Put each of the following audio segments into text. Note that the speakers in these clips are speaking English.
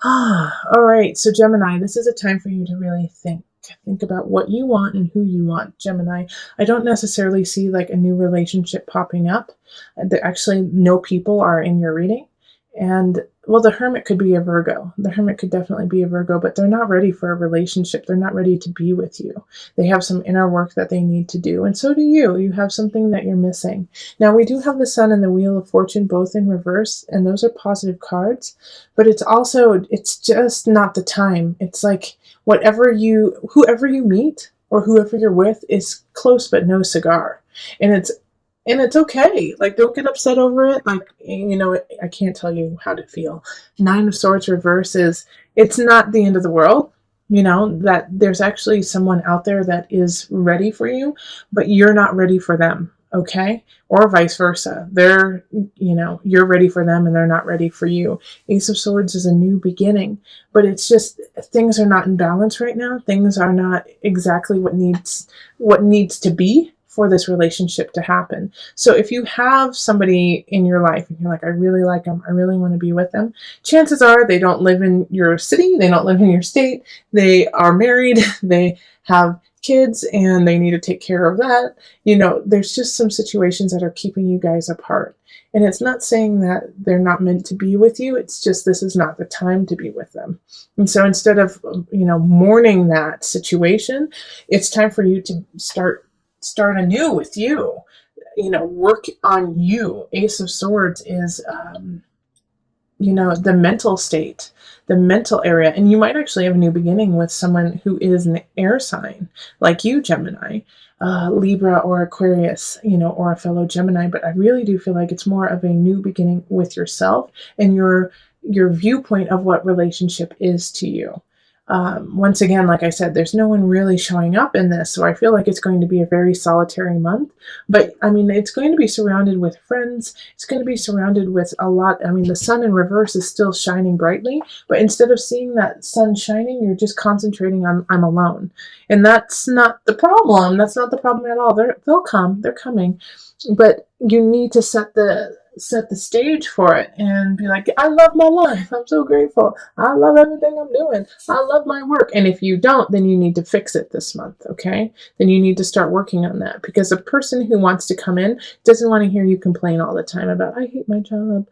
All right, so Gemini, this is a time for you to really think. Think about what you want and who you want, Gemini. I don't necessarily see like a new relationship popping up. Actually, no people are in your reading. And well, the Hermit could be a Virgo. The Hermit could definitely be a Virgo, but they're not ready for a relationship. They're not ready to be with you. They have some inner work that they need to do. And so do you. You have something that you're missing. Now, we do have the Sun and the Wheel of Fortune both in reverse, and those are positive cards, but it's just not the time. It's like whoever you meet or whoever you're with is close but no cigar. And it's okay. Like, don't get upset over it. Like, I can't tell you how to feel. Nine of Swords reverse is, it's not the end of the world. That there's actually someone out there that is ready for you, but you're not ready for them. Okay. Or vice versa. You're ready for them and they're not ready for you. Ace of Swords is a new beginning, but it's just things are not in balance right now. Things are not exactly what needs to be for this relationship to happen. So if you have somebody in your life and you're like, I really like them, I really want to be with them, chances are they don't live in your city, they don't live in your state, they are married, they have kids, and they need to take care of that. There's just some situations that are keeping you guys apart. And it's not saying that they're not meant to be with you. It's just this is not the time to be with them. And so instead of, mourning that situation, it's time for you to start anew with you. Work on you. Ace of Swords is, the mental state, the mental area. And you might actually have a new beginning with someone who is an air sign, like you, Gemini, Libra or Aquarius, or a fellow Gemini. But I really do feel like it's more of a new beginning with yourself and your viewpoint of what relationship is to you. Once again, like I said, there's no one really showing up in this, so I feel like it's going to be a very solitary month. But I mean, it's going to be surrounded with friends. It's going to be surrounded with a lot. I mean, the sun in reverse is still shining brightly, but instead of seeing that sun shining, you're just concentrating on I'm alone, and that's not the problem. That's not the problem at all. They'll come. They're coming, but you need to set the stage for it and be like, I love my life. I'm so grateful. I love everything I'm doing. I love my work. And if you don't, then you need to fix it this month. Okay. Then you need to start working on that, because a person who wants to come in doesn't want to hear you complain all the time about, I hate my job.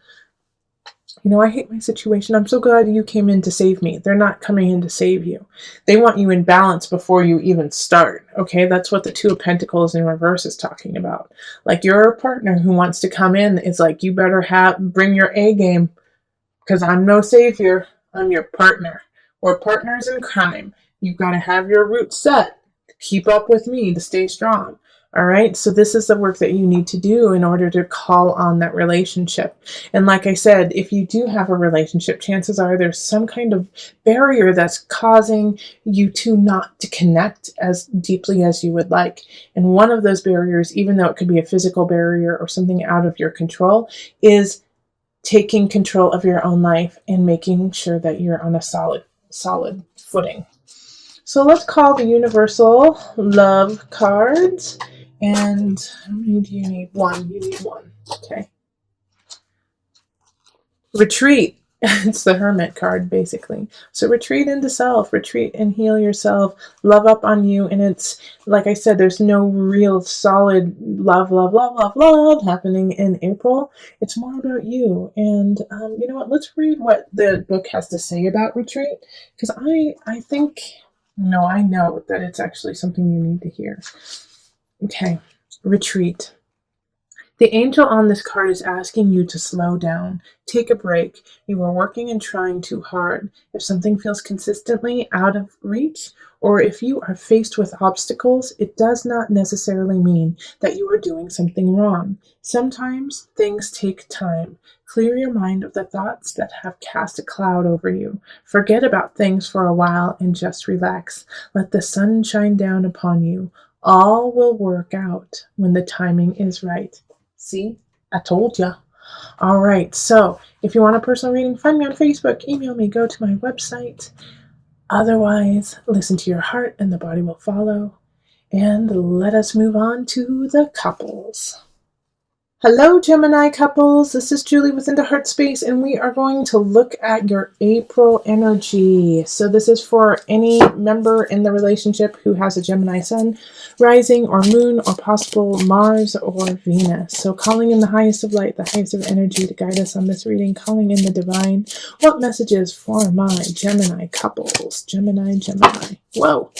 I hate my situation. I'm so glad you came in to save me. They're not coming in to save you. They want you in balance before you even start. Okay, that's what the Two of Pentacles in reverse is talking about. Like, your partner who wants to come in is like, you better bring your A game, because I'm no savior. I'm your partner. We're partners in crime. You've got to have your roots set to keep up with me, to stay strong. All right. So this is the work that you need to do in order to call on that relationship. And like I said, if you do have a relationship, chances are there's some kind of barrier that's causing you to not to connect as deeply as you would like. And one of those barriers, even though it could be a physical barrier or something out of your control, is taking control of your own life and making sure that you're on a solid footing. So let's call the universal love cards. And how many do you need? One. You need one. Okay. Retreat. It's the Hermit card, basically. So retreat into self, retreat and heal yourself, love up on you. And it's, like I said, there's no real solid love happening in April. It's more about you. And you know what? Let's read what the book has to say about retreat, because I think, no, I know that it's actually something you need to hear. Okay, retreat. The angel on this card is asking you to slow down, take a break. You are working and trying too hard. If something feels consistently out of reach, or if you are faced with obstacles, it does not necessarily mean that you are doing something wrong. Sometimes things take time. Clear your mind of the thoughts that have cast a cloud over you. Forget about things for a while and just relax. Let the sun shine down upon you. All will work out when the timing is right. See, I told ya. All right, so if you want a personal reading, find me on Facebook, email me, go to my website. Otherwise, listen to your heart and the body will follow. And let us move on to the couples. Hello, Gemini couples. This is Julie with Into Heart Space, and we are going to look at your April energy. So this is for any member in the relationship who has a Gemini sun, rising, or moon, or possible Mars or Venus. So calling in the highest of light, the highest of energy to guide us on this reading, calling in the divine. What messages for my Gemini couples? Gemini, Gemini. Whoa.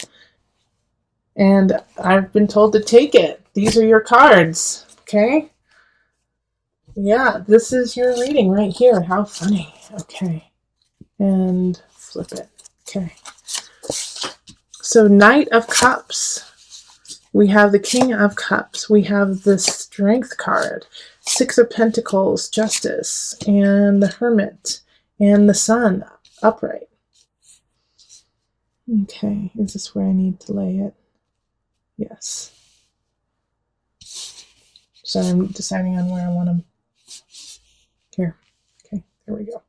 And I've been told to take it. These are your cards, okay? Yeah, this is your reading right here. How funny. Okay. And flip it. Okay. So, Knight of Cups. We have the King of Cups. We have the Strength card. Six of Pentacles, Justice. And the Hermit. And the Sun, upright. Okay. Is this where I need to lay it? Yes. So, I'm deciding on where I want to. Here. Okay. There we go.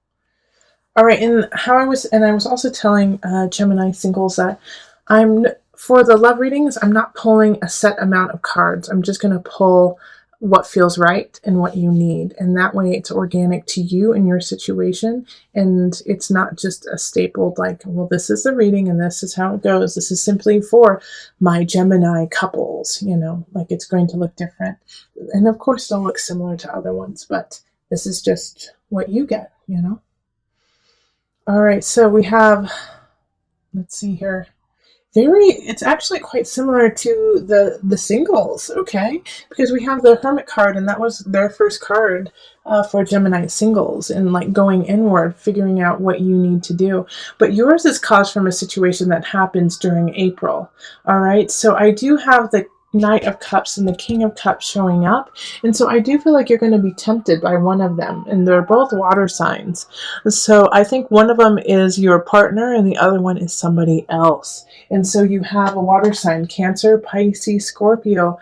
All right, and I was also telling Gemini singles that for the love readings, I'm not pulling a set amount of cards. I'm just going to pull what feels right and what you need. And that way it's organic to you and your situation. And it's not just a stapled like, well, this is the reading and this is how it goes. This is simply for my Gemini couples, like it's going to look different. And of course, they'll look similar to other ones, but this is just what you get, All right, so we have, let's see here. It's actually quite similar to the singles, okay? Because we have the Hermit card, and that was their first card for Gemini singles, and like going inward, figuring out what you need to do. But yours is caused from a situation that happens during April, all right? So I do have the Knight of Cups and the King of Cups showing up. And so I do feel like you're going to be tempted by one of them. And they're both water signs. So I think one of them is your partner and the other one is somebody else. And so you have a water sign, Cancer, Pisces, Scorpio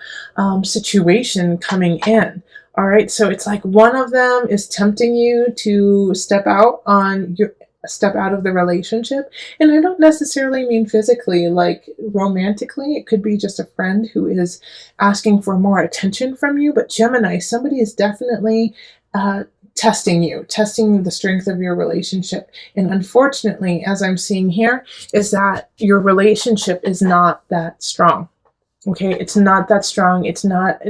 situation coming in. All right. So it's like one of them is tempting you to step out of the relationship. And I don't necessarily mean physically, like romantically. It could be just a friend who is asking for more attention from you. But Gemini, somebody is definitely testing the strength of your relationship. And unfortunately, as I'm seeing here, is that your relationship is not that strong. Okay, it's not that strong. It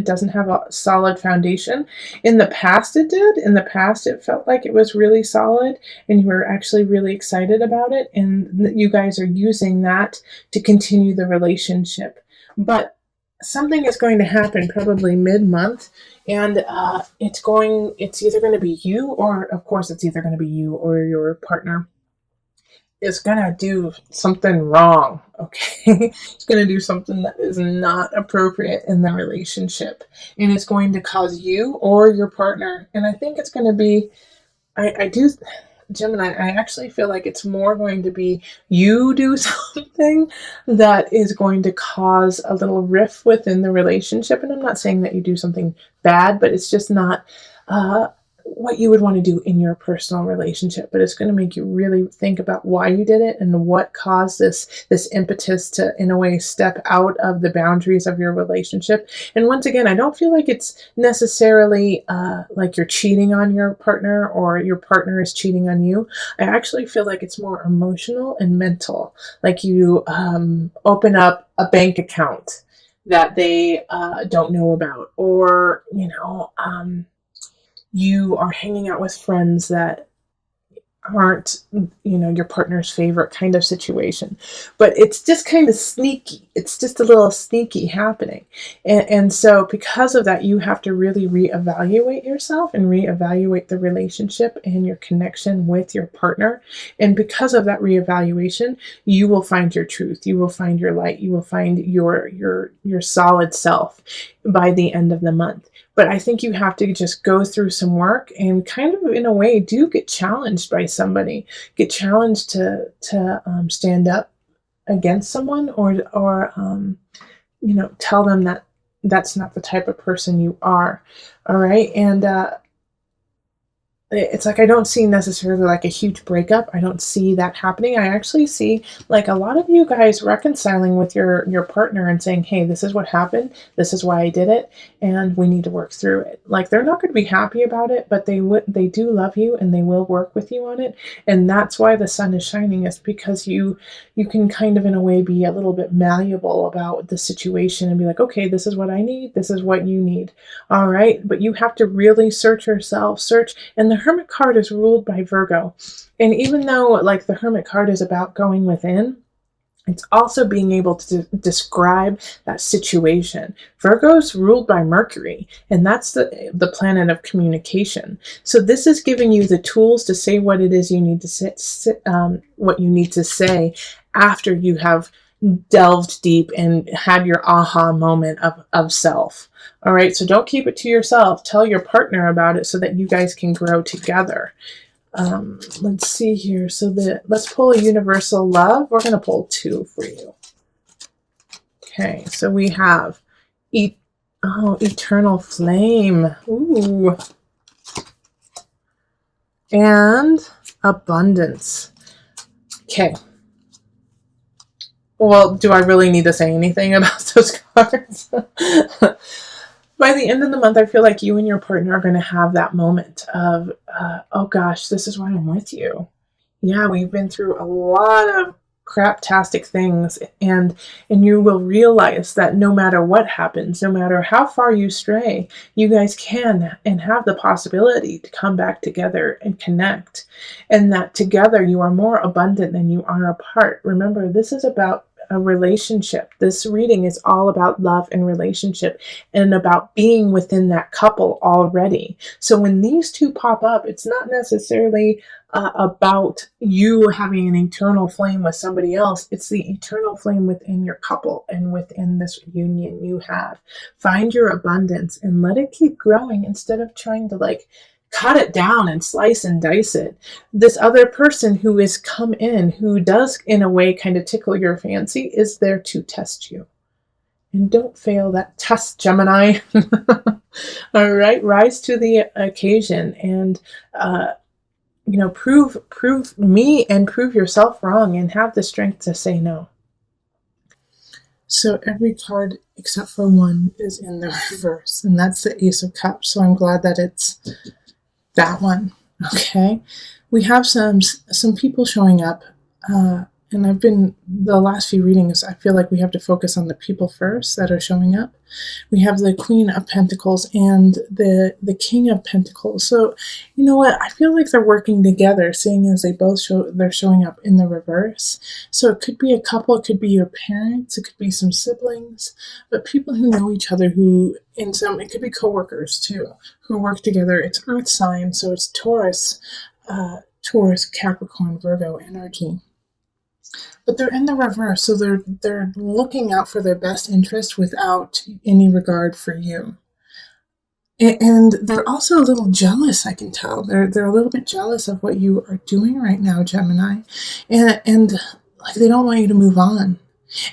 doesn't have a solid foundation. In the past it did. In the past it felt like it was really solid and you were actually really excited about it. And you guys are using that to continue the relationship. But something is going to happen probably mid-month and it's either going to be you or, of course, it's either going to be you or your partner is going to do something wrong, okay? It's going to do something that is not appropriate in the relationship. And it's going to cause you or your partner. And I think it's going to be, Gemini, I actually feel like it's more going to be you do something that is going to cause a little rift within the relationship. And I'm not saying that you do something bad, but it's just not what you would want to do in your personal relationship, but it's going to make you really think about why you did it and what caused this impetus to, in a way, step out of the boundaries of your relationship. And once again, I don't feel like it's necessarily like you're cheating on your partner or your partner is cheating on you. I actually feel like it's more emotional and mental, like you open up a bank account that they don't know about, or you are hanging out with friends that aren't, your partner's favorite kind of situation. But it's just kind of sneaky. It's just a little sneaky happening. And so because of that, you have to really reevaluate yourself and reevaluate the relationship and your connection with your partner. And because of that reevaluation, you will find your truth. You will find your light. You will find your solid self by the end of the month. But I think you have to just go through some work and kind of, in a way, do get challenged by somebody. Get challenged to stand up against someone or tell them that that's not the type of person you are. All right. And it's like I don't see necessarily like a huge breakup. I don't see that happening. I actually see like a lot of you guys reconciling with your partner and saying, "Hey, this is what happened. This is why I did it, and we need to work through it." Like they're not going to be happy about it, but they do love you and they will work with you on it. And that's why the sun is shining, is because you can kind of in a way be a little bit malleable about the situation and be like, "Okay, this is what I need. This is what you need." All right, but you have to really search yourself, search. And the Hermit card is ruled by Virgo. And even though like the Hermit card is about going within, it's also being able to describe that situation. Virgo's ruled by Mercury, and that's the planet of communication. So this is giving you the tools to say what it is you need to what you need to say after you have delved deep and had your aha moment of self. All right, so don't keep it to yourself. Tell your partner about it so that you guys can grow together. Let's see here. So let's pull a universal love. We're going to pull 2 for you. Okay, so we have eternal flame. Ooh. And abundance. Okay. Well, do I really need to say anything about those cards? By the end of the month, I feel like you and your partner are going to have that moment of, oh gosh, this is why I'm with you. Yeah, we've been through a lot of craptastic things, and you will realize that no matter what happens, no matter how far you stray, you guys can and have the possibility to come back together and connect, and that together you are more abundant than you are apart. Remember, this is about a relationship. This reading is all about love and relationship and about being within that couple already. So when these two pop up, it's not necessarily about you having an eternal flame with somebody else. It's the eternal flame within your couple and within this union you have. Find your abundance and let it keep growing instead of trying to like cut it down and slice and dice it. This other person who is come in, who does in a way kind of tickle your fancy, is there to test you. And don't fail that test, Gemini. All right, rise to the occasion and prove me and prove yourself wrong and have the strength to say no. So every card except for one is in the reverse, and that's the Ace of Cups. So I'm glad that it's that one. Okay, we have some people showing up, and I've been the last few readings. I feel like we have to focus on the people first that are showing up. We have the Queen of Pentacles and the King of Pentacles. So you know what? I feel like they're working together, seeing as they're showing up in the reverse. So it could be a couple, it could be your parents, it could be some siblings, but people who know each other, it could be coworkers too, who work together. It's Earth sign, so it's Taurus, Capricorn, Virgo energy. But they're in the reverse, so they're looking out for their best interest without any regard for you. And they're also a little jealous, I can tell. They're a little bit jealous of what you are doing right now, Gemini. And like they don't want you to move on.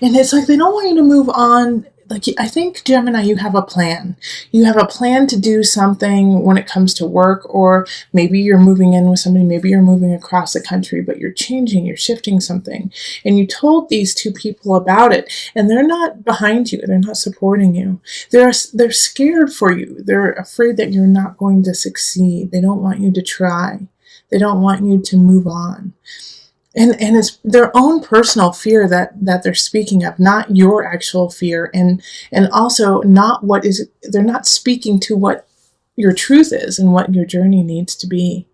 And it's like they don't want you to move on. Like, I think, Gemini, you have a plan. You have a plan to do something when it comes to work, or maybe you're moving in with somebody, maybe you're moving across the country, but you're changing, you're shifting something. And you told these two people about it, and they're not behind you. They're not supporting you. They're scared for you. They're afraid that you're not going to succeed. They don't want you to try. They don't want you to move on. And it's their own personal fear that they're speaking of, not your actual fear, and also they're not speaking to what your truth is and what your journey needs to be.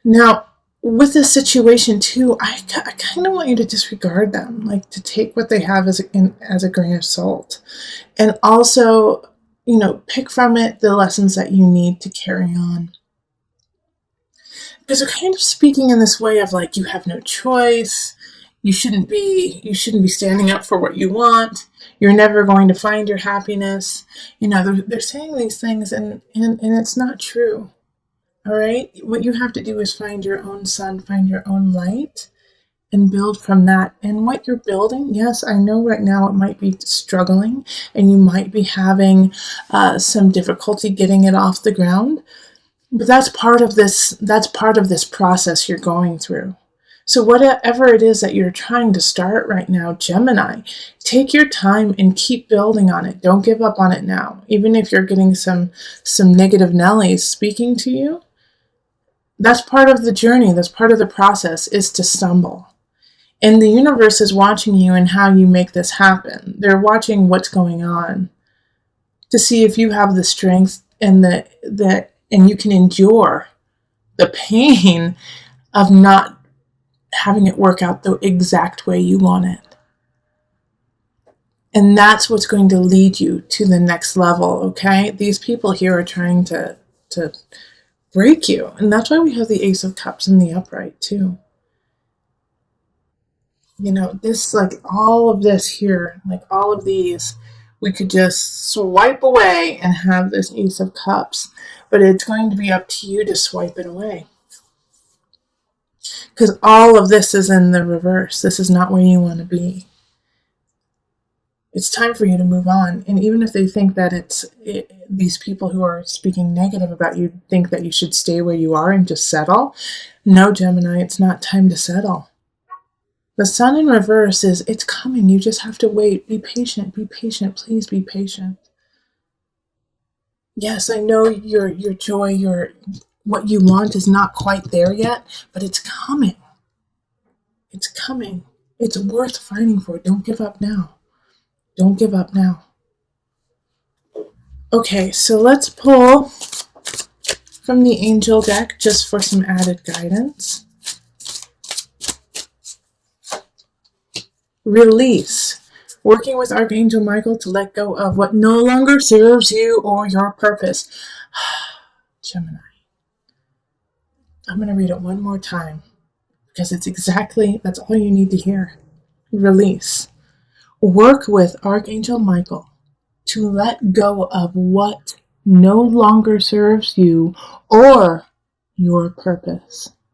Now, with this situation too, I kind of want you to disregard them, like to take what they have as a grain of salt, and also, pick from it the lessons that you need to carry on. Because they're kind of speaking in this way of like, you have no choice. You shouldn't be standing up for what you want. You're never going to find your happiness. They're saying these things and it's not true. All right. What you have to do is find your own sun, find your own light, and build from that. And what you're building, yes, I know right now it might be struggling and you might be having some difficulty getting it off the ground. But that's part of this process you're going through. So whatever it is that you're trying to start right now, Gemini, take your time and keep building on it. Don't give up on it now. Even if you're getting some negative Nellies speaking to you, that's part of the journey. That's part of the process, is to stumble. And the universe is watching you and how you make this happen. They're watching what's going on to see if you have the strength and and you can endure the pain of not having it work out the exact way you want it. And that's what's going to lead you to the next level, okay? These people here are trying to break you. And that's why we have the Ace of Cups in the upright, too. You know, this, like, all of this here, like all of these, we could just swipe away and have this Ace of Cups. But it's going to be up to you to swipe it away. Because all of this is in the reverse. This is not where you want to be. It's time for you to move on. And even if they think that these people who are speaking negative about you think that you should stay where you are and just settle, no, Gemini, it's not time to settle. The Sun in reverse it's coming. You just have to wait. Be patient. Be patient. Please be patient. Yes, I know your joy, what you want is not quite there yet, but it's coming. It's coming. It's worth fighting for. Don't give up now. Don't give up now. Okay, so let's pull from the angel deck just for some added guidance. Release. Working with Archangel Michael to let go of what no longer serves you or your purpose. Gemini. I'm going to read it one more time because that's all you need to hear. Release. Work with Archangel Michael to let go of what no longer serves you or your purpose.